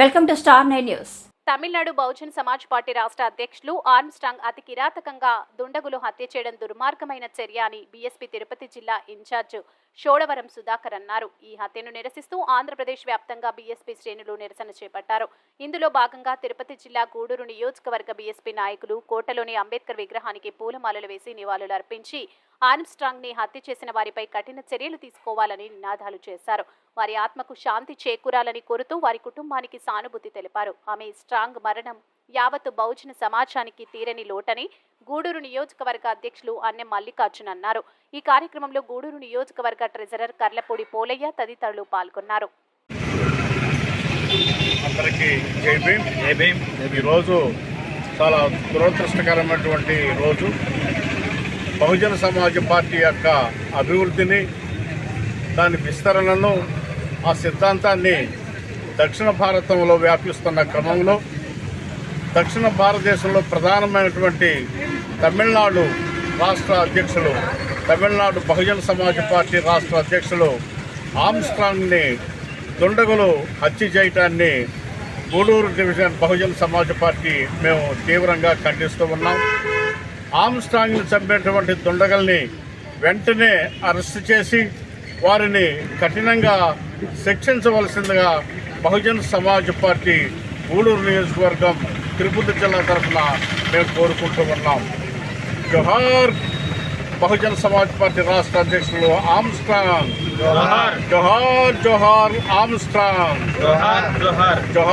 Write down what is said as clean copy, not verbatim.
Welcome to star 9 news. Tamil Nadu Bahujan Samaj party రాష్ట్ర అధ్యక్షులు Armstrong అతి కిరాతకంగా దుండగులు హత్య చేయడం దుర్మార్గమైన చర్య అని బీఎస్పీ తిరుపతి జిల్లా ఇన్ఛార్జ్ షోడవరం సుధాకర్ అన్నారు. ఈ హత్యను నిరసిస్తూ ఆంధ్రప్రదేశ్ వ్యాప్తంగా బీఎస్పీ శ్రేణులు నిరసన చేపట్టారు. ఇందులో భాగంగా తిరుపతి జిల్లా గూడూరు నియోజకవర్గ బీఎస్పీ నాయకులు కోటలోని అంబేద్కర్ విగ్రహానికి పూలమాలలు వేసి నివాళులు అర్పించి ఆర్మ్స్ట్రాంగ్ ని హత్య చేసిన వారిపై కఠిన చర్యలు తీసుకోవాలని నినాదాలు చేశారు. వారి ఆత్మకు శాంతి చేకూరాలని కోరుతూ వారి కుటుంబానికి సానుభూతి తెలిపారు. ఆమె స్ట్రాంగ్ మరణం యావత్తు బహుజన సమాజానికి తీరని లోటని గూడూరు నియోజకవర్గ అధ్యక్షులు అన్నెం మల్లికార్జున్ అన్నారు. ఈ కార్యక్రమంలో గూడూరు నియోజకవర్గ ట్రెజరర్ కర్లపూడి పోలయ్య తదితరులు పాల్గొన్నారు. అందరికీ జై భీమ్. ఈరోజు చాలా దురదృష్టకరమైనటువంటి రోజు. బహుజన సమాజ్ పార్టీ యొక్క అభివృద్ధిని, దాని విస్తరణను, ఆ సిద్ధాంతాన్ని దక్షిణ భారతంలో వ్యాపిస్తున్న క్రమంలో దక్షిణ భారతదేశంలో ప్రధానమైనటువంటి తమిళనాడు రాష్ట్ర అధ్యక్షులు, తమిళనాడు బహుజన సమాజ్ పార్టీ రాష్ట్ర అధ్యక్షులు ఆర్మ్స్ట్రాంగ్ని దుండగులు హత్య చేయటాన్ని గూడూరు డివిజన్ బహుజన సమాజ్ పార్టీ మేము తీవ్రంగా ఖండిస్తూ ఉన్నాం. ఆర్మ్స్ట్రాంగ్ని చంపినటువంటి దుండగల్ని వెంటనే అరెస్ట్ చేసి వారిని కఠినంగా శిక్షించవలసిందిగా బహుజన సమాజ్ పార్టీ గూడూరు నియోజకవర్గం తిరుపతి జిల్లా తరఫున మేము కోరుకుంటూ ఉన్నాం. జోహార్ బహుజన సమాజ్ పార్టీ రాష్ట్ర అధ్యక్షులు ఆర్మ్స్ట్రాంగ్. జోహార్ జోహార్ జోహార్ ఆర్మ్స్ట్రాంగ్. జోహార్ జోహార్ జోహార్.